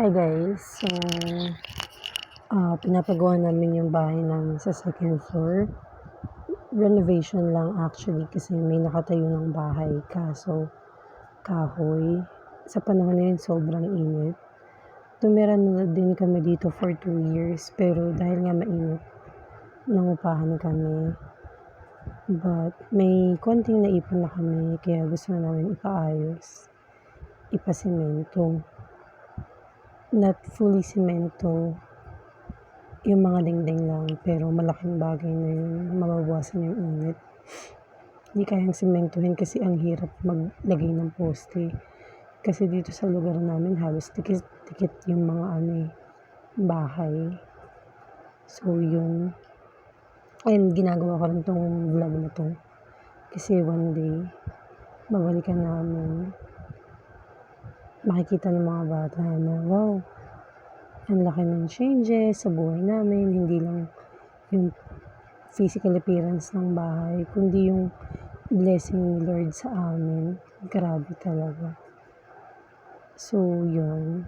Hi guys, pinapagawa namin yung bahay namin sa second floor. Renovation lang actually kasi may nakatayo ng bahay kaso kahoy. Sa panahon na yun sobrang init. Tumira na din kami dito for 2 years pero dahil nga mainit, nangupahan kami. But may konting naipon na kami kaya gusto na namin ipaayos, ipasemento. Not fully semento, yung mga dingding lang, pero malaking bagay na yun, mababawasan yung init. Hindi kayang sementohin kasi ang hirap maglagay ng poste. Kasi dito sa lugar namin halos tikit yung mga bahay. So yun, and ginagawa ko rin tong vlog na to. Kasi one day, babalikan namin, makikita ng mga bata na wow, ang laki ng changes sa buhay namin, hindi lang yung physical appearance ng bahay, kundi yung blessing ni Lord sa amin. Grabe talaga. So yun,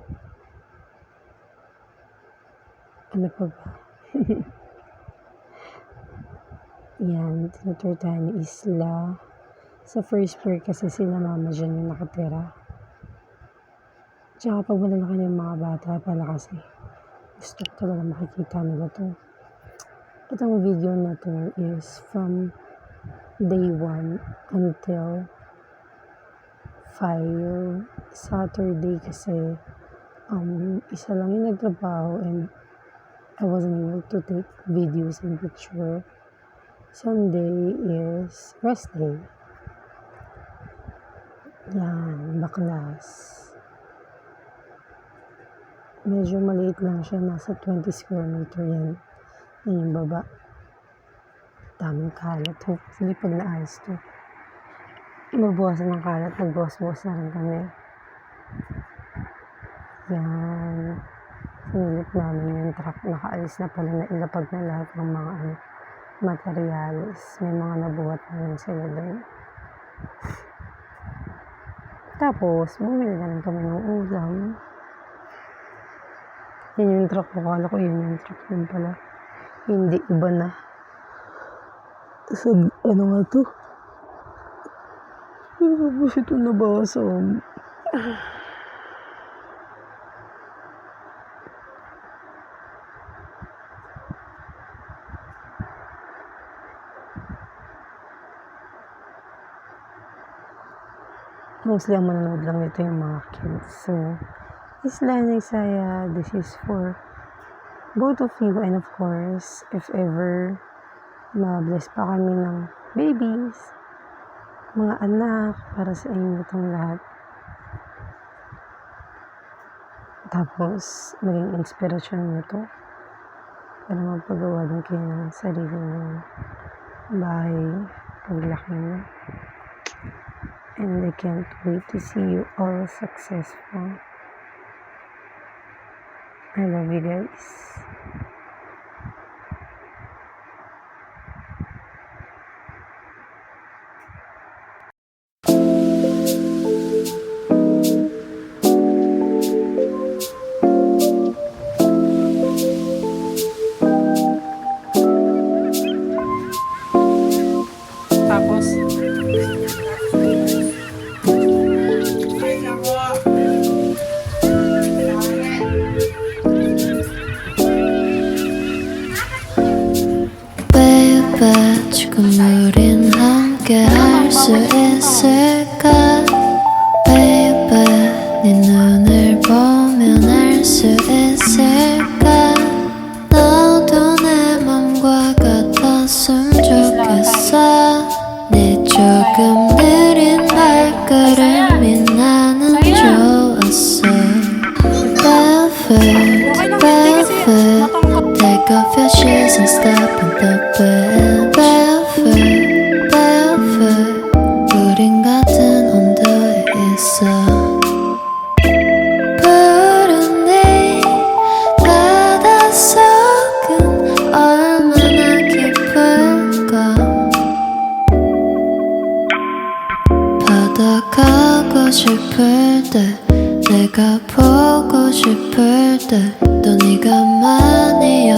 ano pa ba? Yan, tinutur tayo ni Isla. Sa first floor kasi sila mama dyan yung nakatira. Tsaka pag malalaki na yung mga bata pala kasi gusto ko talaga makikita nila to. Itong video na to is from day 1 until 5 Saturday kasi isa lang yung nagtrabaho and I wasn't able to take videos and picture. Sunday is rest day. Yan, baklas. Medyo maliit lang siya, nasa 20 square meter yan. Yan yung baba. Daming kalat. Hopefully pag naayos to, magbawasan ng kalat. Nagbawas-bawas na rin kami. Yan. Sinilip namin yung truck. Nakaalis na pala, na ilapag na lahat ng mga materials. May mga nabuhat na rin sila doon. Tapos, bumili na rin kami ng ulam. Yan yung truck ko. Kala ko yun yung truck yun pala. Hindi, iba na. Ano nga to? Tapos ito nabasag. Mostly ang manonood lang nito yung mga kids. So, Isla and Isaiah, this is for both of you, and of course, if ever ma-bless pa kami ng babies, mga anak, para sa inyo itong lahat. Tapos, maging inspirasyon nyo to para magpagawa din kayo ng sarili ng bahay paglaki nyo. And I can't wait to see you all successful. I love you guys. Tapos, 지금 우린 함께 할 수 있을까 Baby 네 눈을 보면 알 수 있을까 너도 내 맘과 같았으면 좋겠어 네 조금 느린 발걸음이 나는 좋았어 Barefoot, barefoot Take off your shoes and step in the bed Barefoot, barefoot 우린 같은 온도에 있어 푸른 네 바닷속은 얼마나 깊을까 바다 가고 싶을 때 내가 보고 싶을 때 또 네가 많이